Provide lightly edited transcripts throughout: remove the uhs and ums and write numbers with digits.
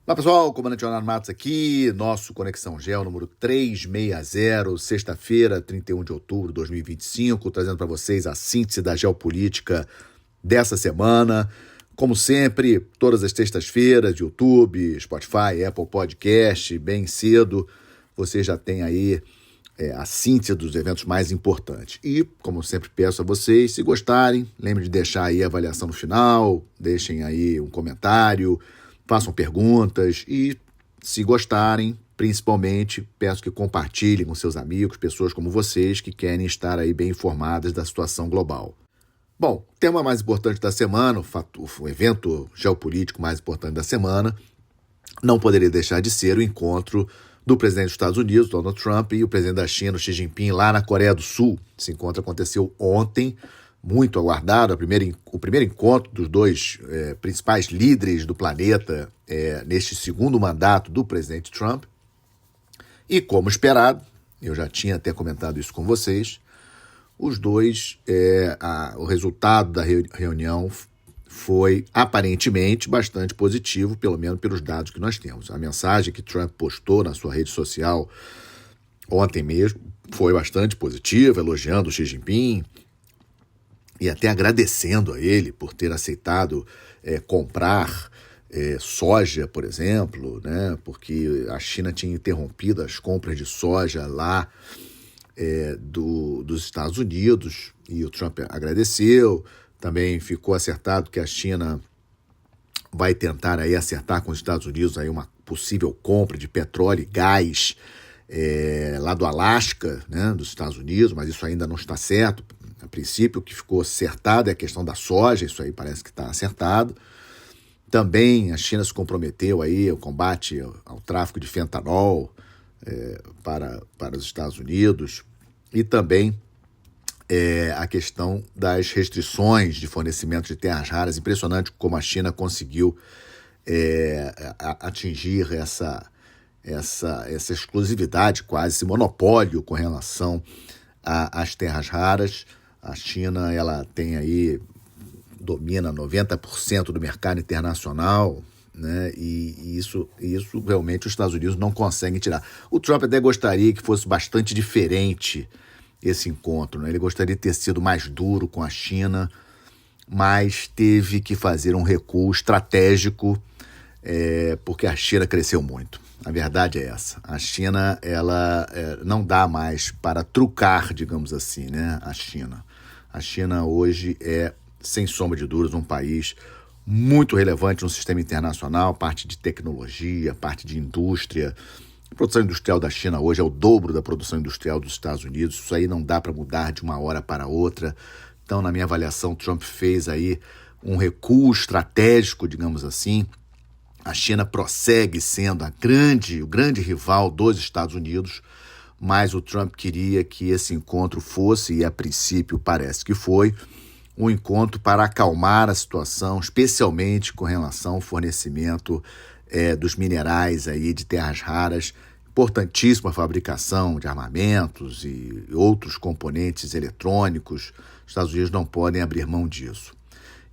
Olá pessoal, comandante Leonardo Matos aqui, nosso Conexão Gel número 360, sexta-feira, 31 de outubro de 2025, trazendo para vocês a síntese da geopolítica dessa semana. Como sempre, todas as sextas-feiras, YouTube, Spotify, Apple Podcast, bem cedo, você já tem aí a síntese dos eventos mais importantes. E, como sempre peço a vocês, se gostarem, lembrem de deixar aí a avaliação no final, deixem aí um comentário, façam perguntas e, se gostarem, principalmente, peço que compartilhem com seus amigos, pessoas como vocês que querem estar aí bem informadas da situação global. Bom, o tema mais importante da semana, o evento geopolítico mais importante da semana, não poderia deixar de ser o encontro do presidente dos Estados Unidos, Donald Trump, e o presidente da China, Xi Jinping, lá na Coreia do Sul. Esse encontro aconteceu ontem, muito aguardado, o primeiro encontro dos dois principais líderes do planeta neste segundo mandato do presidente Trump. E como esperado, eu já tinha até comentado isso com vocês, os dois, o resultado da reunião foi aparentemente bastante positivo, pelo menos pelos dados que nós temos. A mensagem que Trump postou na sua rede social ontem mesmo foi bastante positiva, elogiando o Xi Jinping e até agradecendo a ele por ter aceitado comprar soja, por exemplo, né? Porque a China tinha interrompido as compras de soja lá dos Estados Unidos, e o Trump agradeceu. Também ficou acertado que a China vai tentar aí acertar com os Estados Unidos aí uma possível compra de petróleo e gás lá do Alasca, né, dos Estados Unidos, mas isso ainda não está certo. A princípio, o que ficou acertado é a questão da soja, isso aí parece que está acertado. Também a China se comprometeu aí ao combate ao tráfico de fentanol para os Estados Unidos, e também a questão das restrições de fornecimento de terras raras. Impressionante como a China conseguiu atingir essa exclusividade, quase esse monopólio com relação às terras raras. A China, ela tem aí, domina 90% do mercado internacional, né? E isso realmente os Estados Unidos não conseguem tirar. O Trump até gostaria que fosse bastante diferente esse encontro, né? Ele gostaria de ter sido mais duro com a China, mas teve que fazer um recuo estratégico, porque a China cresceu muito. A verdade é essa. A China, ela não dá mais para trucar, digamos assim, né? A China hoje é, sem sombra de dúvidas, um país muito relevante no sistema internacional, parte de tecnologia, parte de indústria. A produção industrial da China hoje é o dobro da produção industrial dos Estados Unidos. Isso aí não dá para mudar de uma hora para outra. Então, na minha avaliação, Trump fez aí um recuo estratégico, digamos assim. A China prossegue sendo o grande rival dos Estados Unidos, mas o Trump queria que esse encontro fosse, e a princípio parece que foi, um encontro para acalmar a situação, especialmente com relação ao fornecimento dos minerais aí de terras raras, importantíssima fabricação de armamentos e outros componentes eletrônicos. Os Estados Unidos não podem abrir mão disso.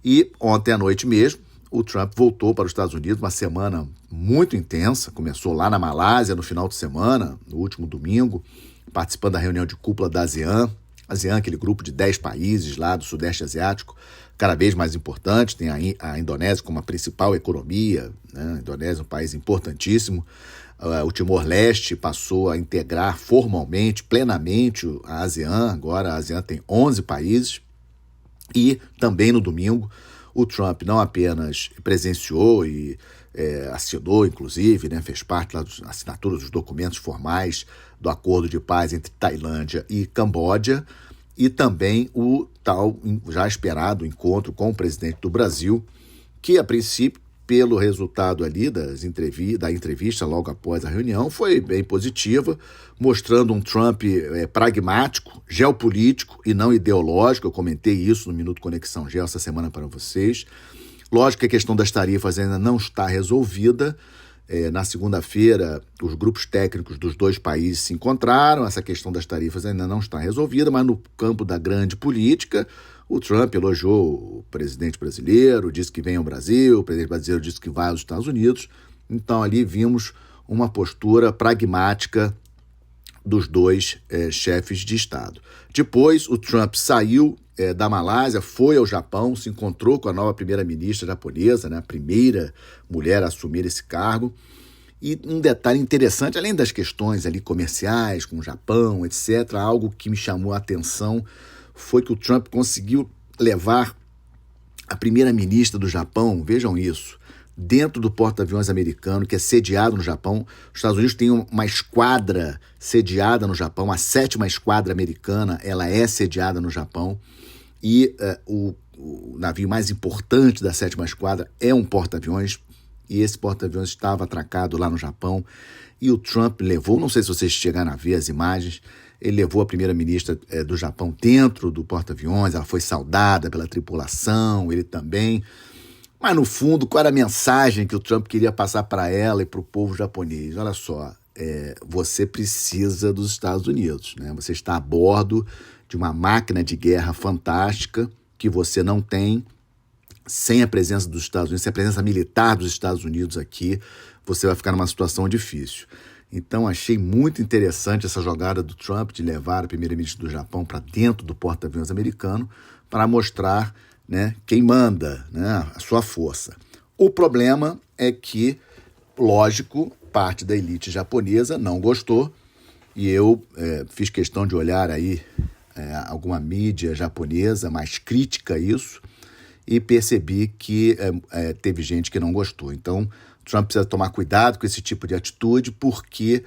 E ontem à noite mesmo, o Trump voltou para os Estados Unidos, uma semana muito intensa, começou lá na Malásia no final de semana, no último domingo, participando da reunião de cúpula da ASEAN, aquele grupo de 10 países lá do Sudeste Asiático, cada vez mais importante. Tem a Indonésia como a principal economia, né? A Indonésia é um país importantíssimo. O Timor-Leste passou a integrar formalmente, plenamente a ASEAN. Agora a ASEAN tem 11 países. E também no domingo, o Trump não apenas presenciou e assinou, inclusive, né, fez parte lá da assinatura dos documentos formais do acordo de paz entre Tailândia e Camboja, e também o tal já esperado encontro com o presidente do Brasil, que a princípio, pelo resultado ali da entrevista logo após a reunião, foi bem positiva, mostrando um Trump pragmático, geopolítico e não ideológico. Eu comentei isso no Minuto Conexão Geo essa semana para vocês. Lógico que a questão das tarifas ainda não está resolvida. Na segunda-feira, os grupos técnicos dos dois países se encontraram. Essa questão das tarifas ainda não está resolvida, mas no campo da grande política, o Trump elogiou o presidente brasileiro, disse que vem ao Brasil, o presidente brasileiro disse que vai aos Estados Unidos. Então ali vimos uma postura pragmática dos dois chefes de Estado. Depois o Trump saiu da Malásia, foi ao Japão, se encontrou com a nova primeira-ministra japonesa, né, a primeira mulher a assumir esse cargo. E um detalhe interessante, além das questões ali comerciais com o Japão, etc., algo que me chamou a atenção foi que o Trump conseguiu levar a primeira-ministra do Japão, vejam isso, dentro do porta-aviões americano, que é sediado no Japão. Os Estados Unidos têm uma esquadra sediada no Japão, a 7ª esquadra americana, ela é sediada no Japão, e o navio mais importante da 7ª esquadra é um porta-aviões, e esse porta-aviões estava atracado lá no Japão, e o Trump levou, não sei se vocês chegaram a ver as imagens, ele levou a primeira-ministra do Japão dentro do porta-aviões, ela foi saudada pela tripulação, ele também. Mas, no fundo, qual era a mensagem que o Trump queria passar para ela e para o povo japonês? Olha só, você precisa dos Estados Unidos, né? Você está a bordo de uma máquina de guerra fantástica que você não tem sem a presença dos Estados Unidos, sem a presença militar dos Estados Unidos aqui, você vai ficar numa situação difícil. Então, achei muito interessante essa jogada do Trump de levar a primeira-ministra do Japão para dentro do porta-aviões americano para mostrar, né, quem manda, né, a sua força. O problema é que, lógico, parte da elite japonesa não gostou, e eu fiz questão de olhar aí alguma mídia japonesa mais crítica a isso, e percebi que teve gente que não gostou. Então, Trump precisa tomar cuidado com esse tipo de atitude, porque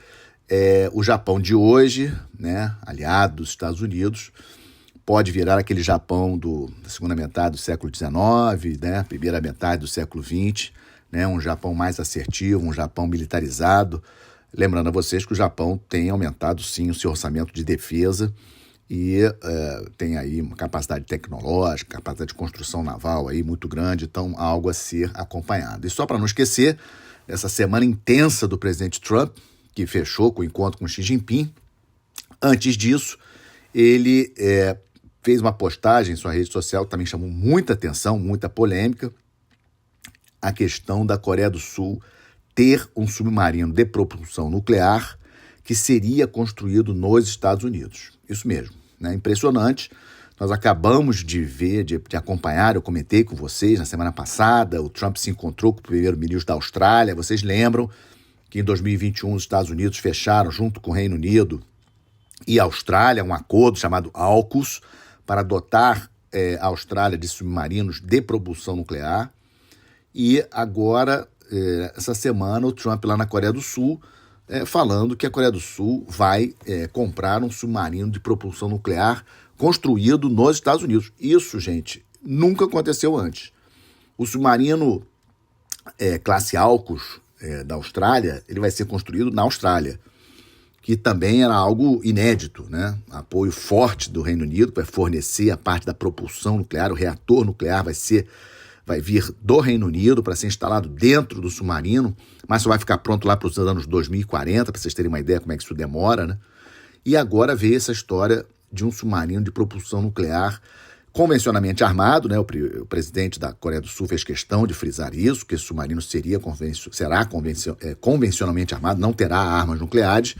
o Japão de hoje, né, aliado dos Estados Unidos, pode virar aquele Japão da segunda metade do século XIX, né, primeira metade do século XX, né, um Japão mais assertivo, um Japão militarizado. Lembrando a vocês que o Japão tem aumentado, sim, o seu orçamento de defesa e tem aí uma capacidade tecnológica, capacidade de construção naval aí muito grande, então algo a ser acompanhado. E só para não esquecer, essa semana intensa do presidente Trump, que fechou com o encontro com Xi Jinping, antes disso, ele fez uma postagem em sua rede social que também chamou muita atenção, muita polêmica, a questão da Coreia do Sul ter um submarino de propulsão nuclear que seria construído nos Estados Unidos. Isso mesmo, né? Impressionante. Nós acabamos de ver, de acompanhar, eu comentei com vocês na semana passada, o Trump se encontrou com o primeiro-ministro da Austrália. Vocês lembram que em 2021 os Estados Unidos fecharam, junto com o Reino Unido e a Austrália, um acordo chamado AUKUS, para dotar a Austrália de submarinos de propulsão nuclear. E agora, essa semana, o Trump lá na Coreia do Sul, falando que a Coreia do Sul vai comprar um submarino de propulsão nuclear construído nos Estados Unidos. Isso, gente, nunca aconteceu antes. O submarino classe AUKUS da Austrália, ele vai ser construído na Austrália, que também era algo inédito, né? Apoio forte do Reino Unido para fornecer a parte da propulsão nuclear, o reator nuclear vai vir do Reino Unido para ser instalado dentro do submarino, mas só vai ficar pronto lá para os anos 2040, para vocês terem uma ideia como é que isso demora, né? E agora veio essa história de um submarino de propulsão nuclear convencionalmente armado, né? O presidente da Coreia do Sul fez questão de frisar isso, que esse submarino será convencionalmente armado, não terá armas nucleares,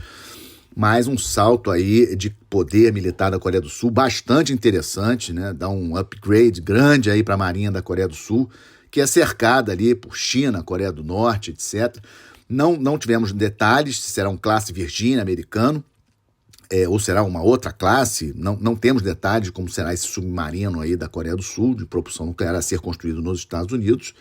mas um salto aí de poder militar da Coreia do Sul bastante interessante, né? Dá um upgrade grande aí para a Marinha da Coreia do Sul, que é cercada ali por China, Coreia do Norte, etc. Não tivemos detalhes se será um classe Virginia americano, ou será uma outra classe, não temos detalhes de como será esse submarino aí da Coreia do Sul, de propulsão nuclear a ser construído nos Estados Unidos.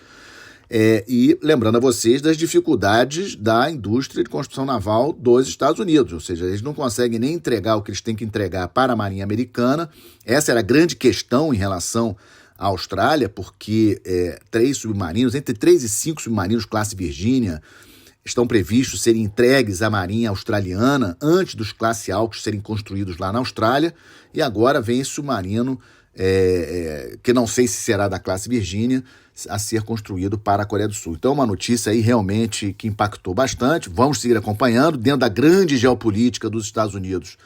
E lembrando a vocês das dificuldades da indústria de construção naval dos Estados Unidos, ou seja, eles não conseguem nem entregar o que eles têm que entregar para a Marinha Americana. Essa era a grande questão em relação à Austrália, porque 3 submarinos, entre 3 e 5 submarinos classe Virginia, estão previstos serem entregues à Marinha Australiana antes dos classe AUKUS serem construídos lá na Austrália, e agora vem esse submarino, que não sei se será da classe Virginia, a ser construído para a Coreia do Sul. Então, uma notícia aí realmente que impactou bastante. Vamos seguir acompanhando dentro da grande geopolítica dos Estados Unidos.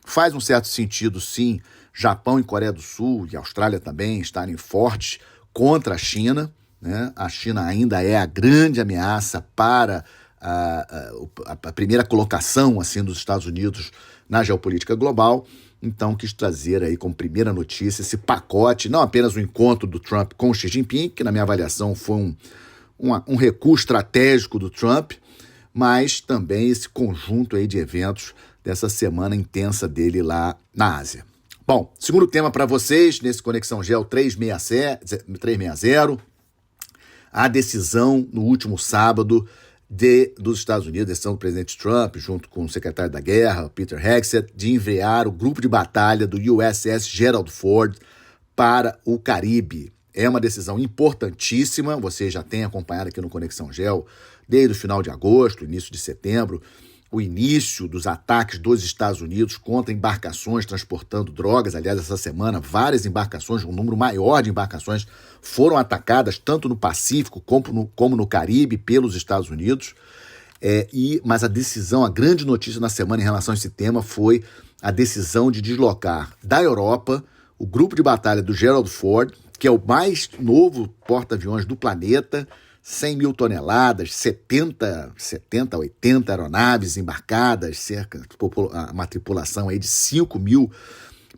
Faz um certo sentido, sim, Japão e Coreia do Sul, e Austrália também, estarem fortes contra a China, né? A China ainda é a grande ameaça para a primeira colocação assim, dos Estados Unidos na geopolítica global. Então, quis trazer aí como primeira notícia esse pacote, não apenas o encontro do Trump com o Xi Jinping, que na minha avaliação foi um recuo estratégico do Trump, mas também esse conjunto aí de eventos dessa semana intensa dele lá na Ásia. Bom, segundo tema para vocês, nesse Conexão Geo 360, a decisão no último sábado dos Estados Unidos, decisão do presidente Trump, junto com o secretário da Guerra, Peter Hegseth, de enviar o grupo de batalha do USS Gerald Ford para o Caribe. É uma decisão importantíssima, você já tem acompanhado aqui no Conexão Geo desde o final de agosto, início de setembro, o início dos ataques dos Estados Unidos contra embarcações transportando drogas. Aliás, essa semana, várias embarcações, um número maior de embarcações foram atacadas, tanto no Pacífico como no Caribe, pelos Estados Unidos. Mas a decisão, a grande notícia na semana em relação a esse tema foi a decisão de deslocar da Europa o grupo de batalha do Gerald Ford, que é o mais novo porta-aviões do planeta, 100 mil toneladas, 70, 80 aeronaves embarcadas, uma tripulação aí de 5 mil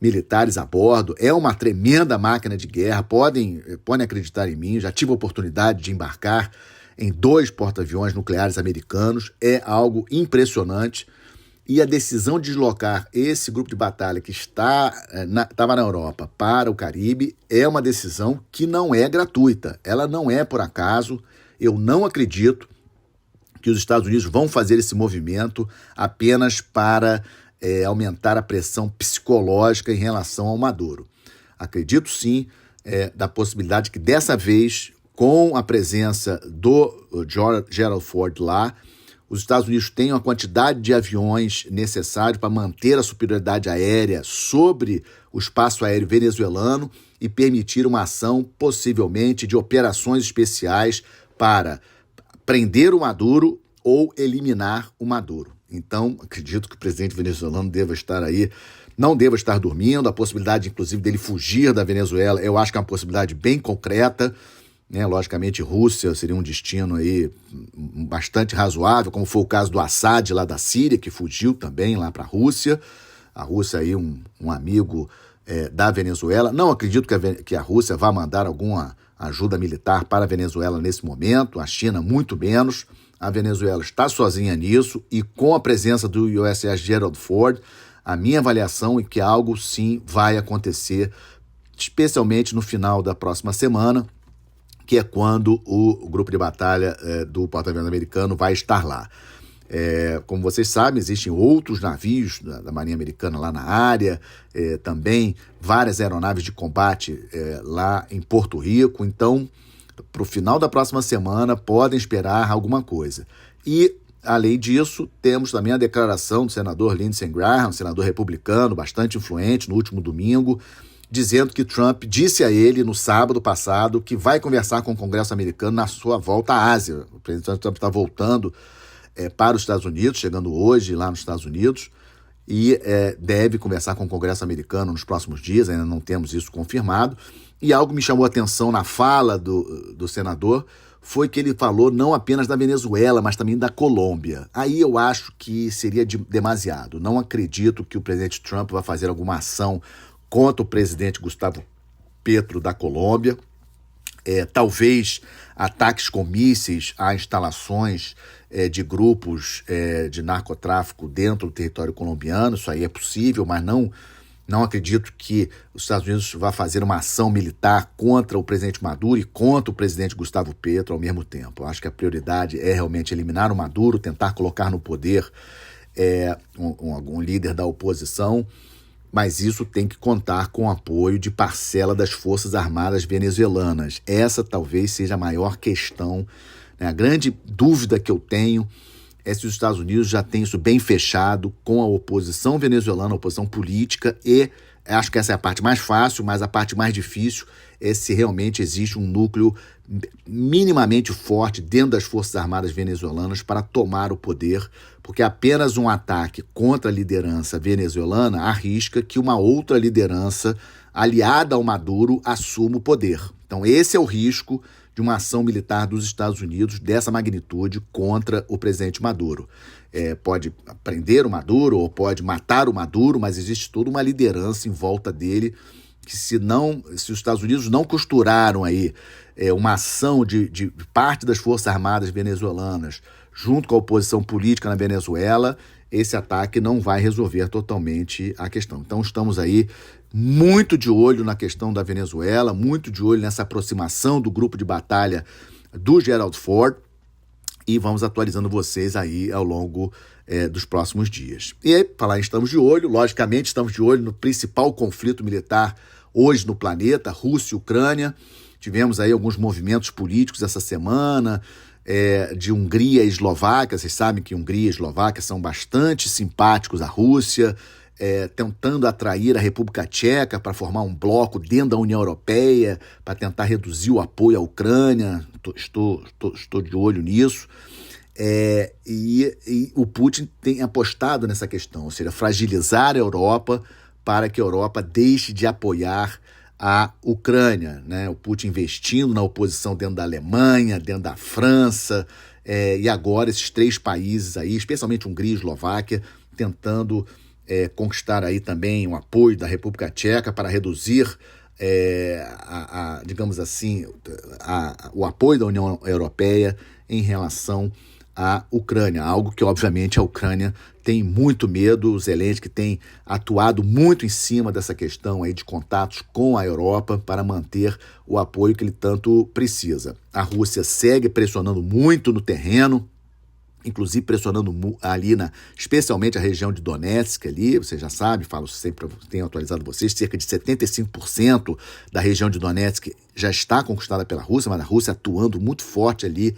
militares a bordo. É uma tremenda máquina de guerra, podem acreditar em mim, já tive a oportunidade de embarcar em 2 porta-aviões nucleares americanos, é algo impressionante. E a decisão de deslocar esse grupo de batalha que estava na Europa para o Caribe é uma decisão que não é gratuita, ela não é por acaso. Eu não acredito que os Estados Unidos vão fazer esse movimento apenas para aumentar a pressão psicológica em relação ao Maduro. Acredito sim da possibilidade que dessa vez, com a presença do Gerald Ford lá, os Estados Unidos tenham a quantidade de aviões necessários para manter a superioridade aérea sobre o espaço aéreo venezuelano e permitir uma ação, possivelmente, de operações especiais para prender o Maduro ou eliminar o Maduro. Então, acredito que o presidente venezuelano não deva estar dormindo. A possibilidade, inclusive, dele fugir da Venezuela, eu acho que é uma possibilidade bem concreta. Logicamente, Rússia seria um destino aí bastante razoável, como foi o caso do Assad lá da Síria, que fugiu também lá para a Rússia. A Rússia aí um amigo da Venezuela. Não acredito que a Rússia vá mandar alguma ajuda militar para a Venezuela nesse momento, a China muito menos. A Venezuela está sozinha nisso e com a presença do USS Gerald Ford, a minha avaliação é que algo sim vai acontecer, especialmente no final da próxima semana, que é quando o grupo de batalha do porta-aviões americano vai estar lá. Como vocês sabem, existem outros navios da Marinha Americana lá na área, também várias aeronaves de combate lá em Porto Rico. Então, para o final da próxima semana, podem esperar alguma coisa. E, além disso, temos também a declaração do senador Lindsey Graham, senador republicano, bastante influente, no último domingo, dizendo que Trump disse a ele no sábado passado que vai conversar com o Congresso americano na sua volta à Ásia. O presidente Trump está voltando para os Estados Unidos, chegando hoje lá nos Estados Unidos, e deve conversar com o Congresso americano nos próximos dias, ainda não temos isso confirmado. E algo me chamou a atenção na fala do senador foi que ele falou não apenas da Venezuela, mas também da Colômbia. Aí eu acho que seria demasiado. Não acredito que o presidente Trump vai fazer alguma ação contra o presidente Gustavo Petro da Colômbia. Talvez ataques com mísseis a instalações de grupos de narcotráfico dentro do território colombiano. Isso aí é possível, mas não acredito que os Estados Unidos vá fazer uma ação militar contra o presidente Maduro e contra o presidente Gustavo Petro ao mesmo tempo. Eu acho que a prioridade é realmente eliminar o Maduro, tentar colocar no poder um líder da oposição, mas isso tem que contar com o apoio de parcela das Forças Armadas venezuelanas. Essa talvez seja a maior questão, né? A grande dúvida que eu tenho é se os Estados Unidos já têm isso bem fechado com a oposição venezuelana, a oposição política, e acho que essa é a parte mais fácil, mas a parte mais difícil é se realmente existe um núcleo minimamente forte dentro das Forças Armadas venezuelanas para tomar o poder, porque apenas um ataque contra a liderança venezuelana arrisca que uma outra liderança aliada ao Maduro assuma o poder. Então esse é o risco de uma ação militar dos Estados Unidos dessa magnitude contra o presidente Maduro. Pode prender o Maduro ou pode matar o Maduro, mas existe toda uma liderança em volta dele que se os Estados Unidos não costuraram aí uma ação de parte das Forças Armadas venezuelanas junto com a oposição política na Venezuela, esse ataque não vai resolver totalmente a questão. Então estamos aí muito de olho na questão da Venezuela, muito de olho nessa aproximação do grupo de batalha do Gerald Ford, e vamos atualizando vocês aí ao longo dos próximos dias. E aí, falar estamos de olho, logicamente estamos de olho no principal conflito militar hoje no planeta, Rússia e Ucrânia. Tivemos aí alguns movimentos políticos essa semana, de Hungria e Eslováquia. Vocês sabem que Hungria e Eslováquia são bastante simpáticos à Rússia, tentando atrair a República Tcheca para formar um bloco dentro da União Europeia, para tentar reduzir o apoio à Ucrânia. Estou de olho nisso. E o Putin tem apostado nessa questão, ou seja, fragilizar a Europa para que a Europa deixe de apoiar a Ucrânia, né? O Putin investindo na oposição dentro da Alemanha, dentro da França, e agora esses 3 países aí, especialmente Hungria e Eslováquia, tentando conquistar aí também o apoio da República Tcheca para reduzir, digamos assim, o apoio da União Europeia em relação à Ucrânia, algo que obviamente a Ucrânia tem muito medo. O Zelensky tem atuado muito em cima dessa questão aí de contatos com a Europa para manter o apoio que ele tanto precisa. A Rússia segue pressionando muito no terreno, inclusive pressionando ali especialmente a região de Donetsk ali, você já sabe, falo sempre, tenho atualizado vocês, cerca de 75% da região de Donetsk já está conquistada pela Rússia, mas a Rússia atuando muito forte ali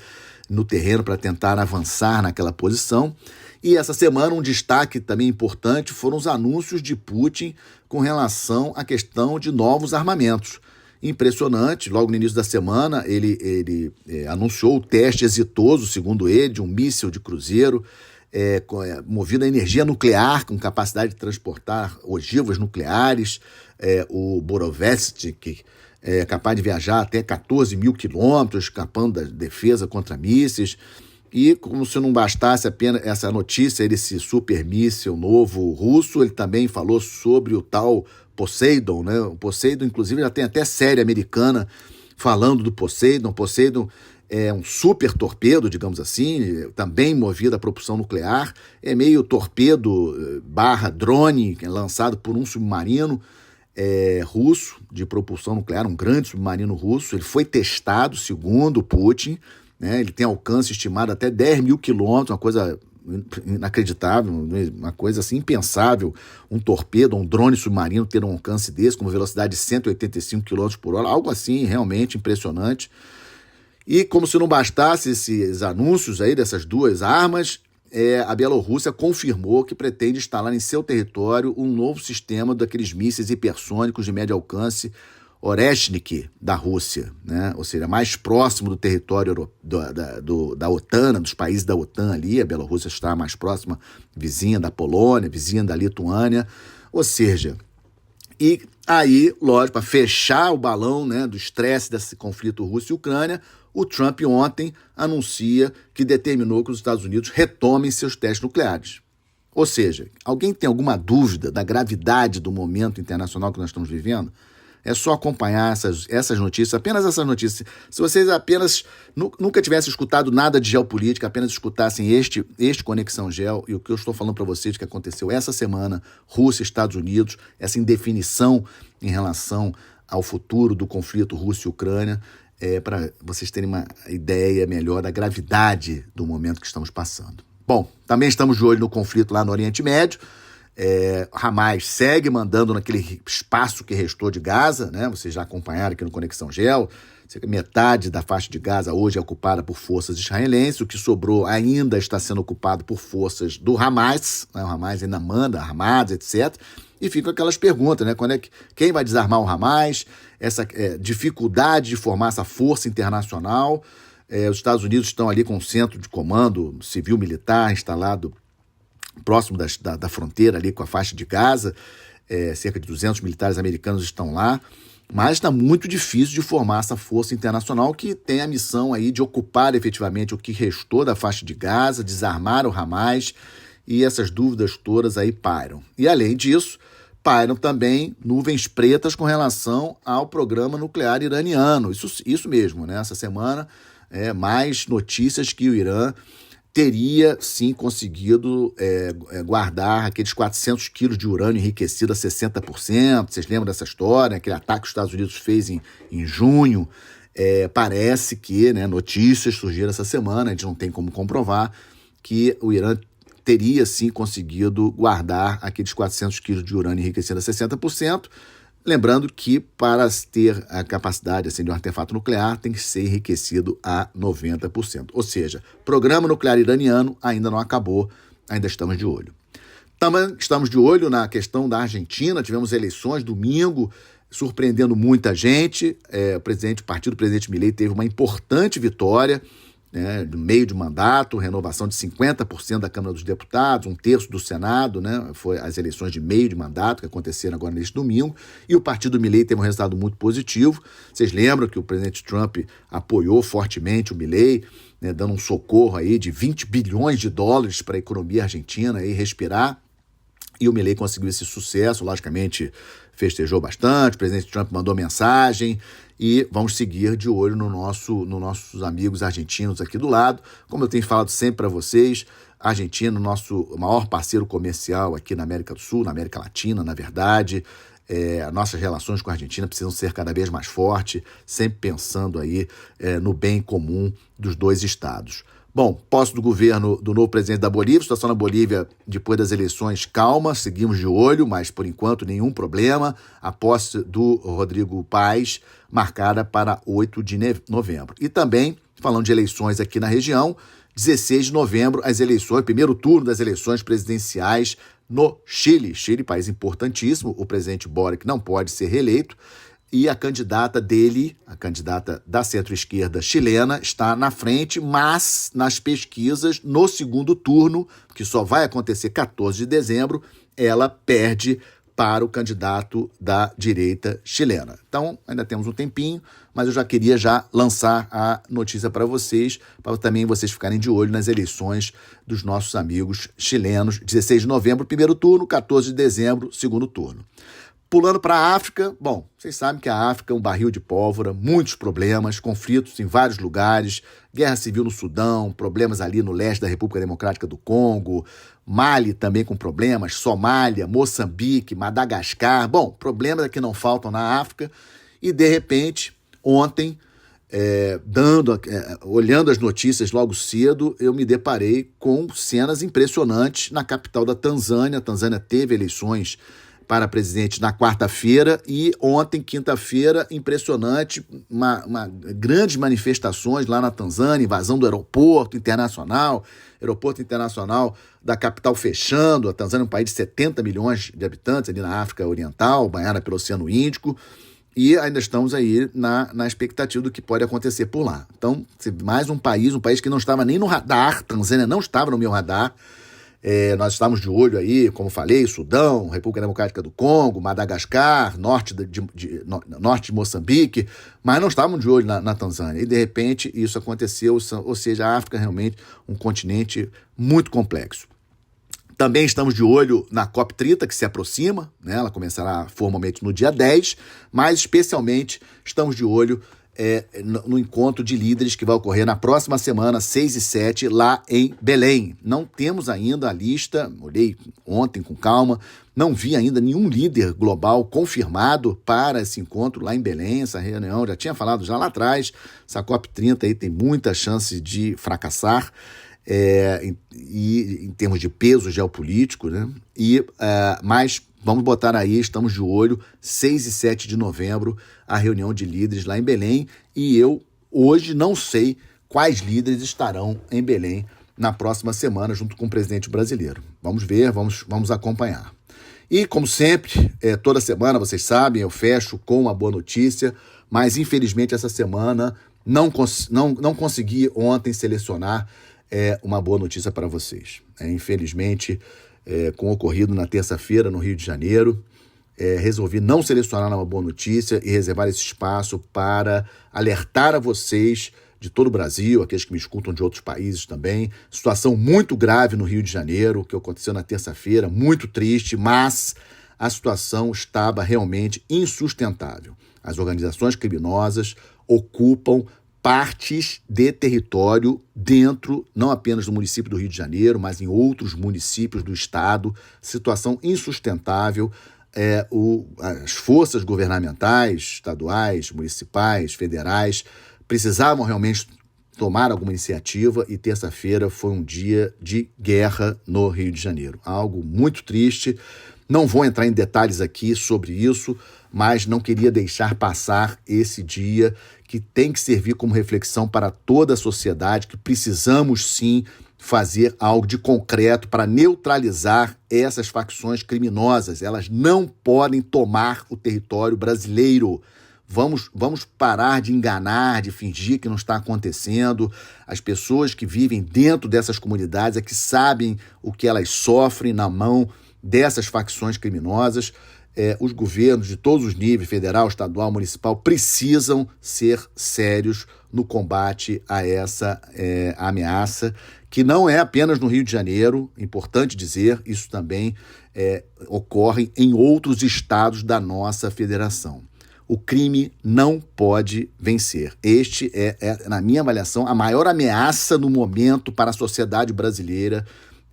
no terreno para tentar avançar naquela posição. E essa semana um destaque também importante foram os anúncios de Putin com relação à questão de novos armamentos. Impressionante, logo no início da semana ele anunciou o teste exitoso, segundo ele, de um míssil de cruzeiro movido a energia nuclear, com capacidade de transportar ogivas nucleares. O Borovetsky é capaz de viajar até 14 mil quilômetros, escapando da defesa contra mísseis. E como se não bastasse apenas essa notícia desse super míssil novo russo, ele também falou sobre o tal Poseidon, né? O Poseidon, inclusive, já tem até série americana falando do Poseidon. Poseidon é um super torpedo, digamos assim, também movido a propulsão nuclear. É meio torpedo barra drone, lançado por um submarino russo de propulsão nuclear, um grande submarino russo. Ele foi testado, segundo Putin, né? Ele tem alcance estimado até 10 mil quilômetros, uma coisa inacreditável, uma coisa assim impensável, um torpedo, um drone submarino ter um alcance desse, com uma velocidade de 185 km por hora, algo assim realmente impressionante. E como se não bastasse esses anúncios aí dessas 2 armas, a Bielorrússia confirmou que pretende instalar em seu território um novo sistema daqueles mísseis hipersônicos de médio alcance, Oreshnik, da Rússia, né? Ou seja, mais próximo do território da OTAN, dos países da OTAN ali. A Bielorrússia está mais próxima, vizinha da Polônia, vizinha da Lituânia. Ou seja, e aí, lógico, para fechar o balão, né, do estresse desse conflito Rússia e Ucrânia, o Trump ontem anuncia que determinou que os Estados Unidos retomem seus testes nucleares. Ou seja, alguém tem alguma dúvida da gravidade do momento internacional que nós estamos vivendo? É só acompanhar essas notícias, apenas essas notícias. Se vocês apenas nunca tivessem escutado nada de geopolítica, apenas escutassem este Conexão Geo, e o que eu estou falando para vocês que aconteceu essa semana, Rússia e Estados Unidos, essa indefinição em relação ao futuro do conflito Rússia e Ucrânia, para vocês terem uma ideia melhor da gravidade do momento que estamos passando. Bom, também estamos de olho no conflito lá no Oriente Médio. Hamas segue mandando naquele espaço que restou de Gaza, né? Vocês já acompanharam aqui no Conexão Geo. Metade da faixa de Gaza hoje é ocupada por forças israelenses. O que sobrou ainda está sendo ocupado por forças do Hamas, né? O Hamas ainda manda armados, etc. E ficam aquelas perguntas, né? Quem vai desarmar o Hamas? Essa dificuldade de formar essa força internacional. Os Estados Unidos estão ali com um centro de comando civil-militar instalado próximo da fronteira ali com a faixa de Gaza. Cerca de 200 militares americanos estão lá. Mas está muito difícil de formar essa força internacional que tem a missão aí de ocupar efetivamente o que restou da faixa de Gaza, desarmar o Hamas, e essas dúvidas todas aí pairam. E além disso, pairam também nuvens pretas com relação ao programa nuclear iraniano. Isso mesmo, né? Essa semana, mais notícias que o Irã teria, sim, conseguido guardar aqueles 400 quilos de urânio enriquecido a 60%. Vocês lembram dessa história? Aquele ataque que os Estados Unidos fez em junho. Parece que, né, notícias surgiram essa semana, a gente não tem como comprovar, que o Irã teria, sim, conseguido guardar aqueles 400 quilos de urânio enriquecido a 60%. Lembrando que para ter a capacidade assim, de um artefato nuclear tem que ser enriquecido a 90%. Ou seja, o programa nuclear iraniano ainda não acabou, ainda estamos de olho. Também estamos de olho na questão da Argentina, tivemos eleições domingo, surpreendendo muita gente. O partido do presidente Milei teve uma importante vitória, né, no meio de mandato, renovação de 50% da Câmara dos Deputados, 1/3 do Senado, né, foi as eleições de meio de mandato que aconteceram agora neste domingo, e o partido Milei teve um resultado muito positivo. Vocês lembram que o presidente Trump apoiou fortemente o Milei, né, dando um socorro aí de 20 bilhões de dólares para a economia argentina aí respirar, e o Milei conseguiu esse sucesso, logicamente festejou bastante, o presidente Trump mandou mensagem, e vamos seguir de olho nos nossos amigos argentinos aqui do lado. Como eu tenho falado sempre para vocês, a Argentina é o nosso maior parceiro comercial aqui na América do Sul, na América Latina, na verdade. Nossas relações com a Argentina precisam ser cada vez mais fortes, sempre pensando aí no bem comum dos dois estados. Bom, posse do governo do novo presidente da Bolívia, situação na Bolívia depois das eleições calma, seguimos de olho, mas por enquanto nenhum problema. A posse do Rodrigo Paz marcada para 8 de novembro. E também, falando de eleições aqui na região, 16 de novembro, as eleições, primeiro turno das eleições presidenciais no Chile. Chile, país importantíssimo, o presidente Boric não pode ser reeleito, e a candidata dele, a candidata da centro-esquerda chilena, está na frente, mas nas pesquisas, no segundo turno, que só vai acontecer 14 de dezembro, ela perde para o candidato da direita chilena. Então, ainda temos um tempinho, mas eu já queria lançar a notícia para vocês, para também vocês ficarem de olho nas eleições dos nossos amigos chilenos. 16 de novembro, primeiro turno, 14 de dezembro, segundo turno. Pulando para a África, bom, vocês sabem que a África é um barril de pólvora, muitos problemas, conflitos em vários lugares, guerra civil no Sudão, problemas ali no leste da República Democrática do Congo, Mali também com problemas, Somália, Moçambique, Madagascar, bom, problemas que não faltam na África, e de repente, ontem, olhando as notícias logo cedo, eu me deparei com cenas impressionantes na capital da Tanzânia. A Tanzânia teve eleições para presidente na quarta-feira, e ontem, quinta-feira, impressionante, grandes manifestações lá na Tanzânia, invasão do aeroporto internacional da capital fechando. A Tanzânia é um país de 70 milhões de habitantes ali na África Oriental, banhada pelo Oceano Índico, e ainda estamos aí na expectativa do que pode acontecer por lá. Então, mais um país que não estava nem no radar, Tanzânia não estava no meu radar. Nós estamos de olho aí, como falei, Sudão, República Democrática do Congo, Madagascar, norte de Moçambique, mas não estávamos de olho na Tanzânia. E, de repente, isso aconteceu, ou seja, a África é realmente um continente muito complexo. Também estamos de olho na COP30, que se aproxima, né? Ela começará formalmente no dia 10, mas especialmente estamos de olho no encontro de líderes que vai ocorrer na próxima semana, 6 e 7, lá em Belém. Não temos ainda a lista, olhei ontem com calma, não vi ainda nenhum líder global confirmado para esse encontro lá em Belém, essa reunião, já tinha falado já lá atrás, essa COP30 aí tem muita chance de fracassar, em termos de peso geopolítico, né? Mas vamos botar aí, estamos de olho, 6 e 7 de novembro, a reunião de líderes lá em Belém, e eu hoje não sei quais líderes estarão em Belém na próxima semana, junto com o presidente brasileiro. Vamos ver, vamos acompanhar. E, como sempre, toda semana, vocês sabem, eu fecho com uma boa notícia, mas, infelizmente, essa semana não consegui ontem selecionar uma boa notícia para vocês. Infelizmente, com o ocorrido na terça-feira no Rio de Janeiro, resolvi não selecionar uma boa notícia e reservar esse espaço para alertar a vocês de todo o Brasil, aqueles que me escutam de outros países também. Situação muito grave no Rio de Janeiro, que aconteceu na terça-feira, muito triste, mas a situação estava realmente insustentável. As organizações criminosas ocupam partes de território dentro, não apenas do município do Rio de Janeiro, mas em outros municípios do estado. Situação insustentável. As forças governamentais, estaduais, municipais, federais, precisavam realmente tomar alguma iniciativa e terça-feira foi um dia de guerra no Rio de Janeiro. Algo muito triste. Não vou entrar em detalhes aqui sobre isso, mas não queria deixar passar esse dia que tem que servir como reflexão para toda a sociedade, que precisamos sim fazer algo de concreto para neutralizar essas facções criminosas. Elas não podem tomar o território brasileiro. Vamos parar de enganar, de fingir que não está acontecendo. As pessoas que vivem dentro dessas comunidades é que sabem o que elas sofrem na mão dessas facções criminosas. Os governos de todos os níveis, federal, estadual, municipal, precisam ser sérios no combate a essa ameaça, que não é apenas no Rio de Janeiro, importante dizer, isso também ocorre em outros estados da nossa federação. O crime não pode vencer. Este na minha avaliação, a maior ameaça no momento para a sociedade brasileira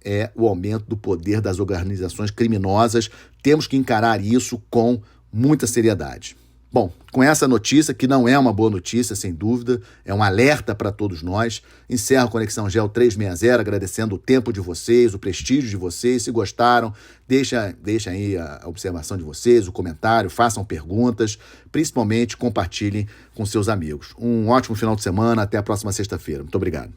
é o aumento do poder das organizações criminosas. Temos que encarar isso com muita seriedade. Bom, com essa notícia, que não é uma boa notícia, sem dúvida, é um alerta para todos nós, encerro a Conexão GEO 360, agradecendo o tempo de vocês, o prestígio de vocês. Se gostaram, deixa aí a observação de vocês, o comentário, façam perguntas, principalmente compartilhem com seus amigos. Um ótimo final de semana, até a próxima sexta-feira. Muito obrigado.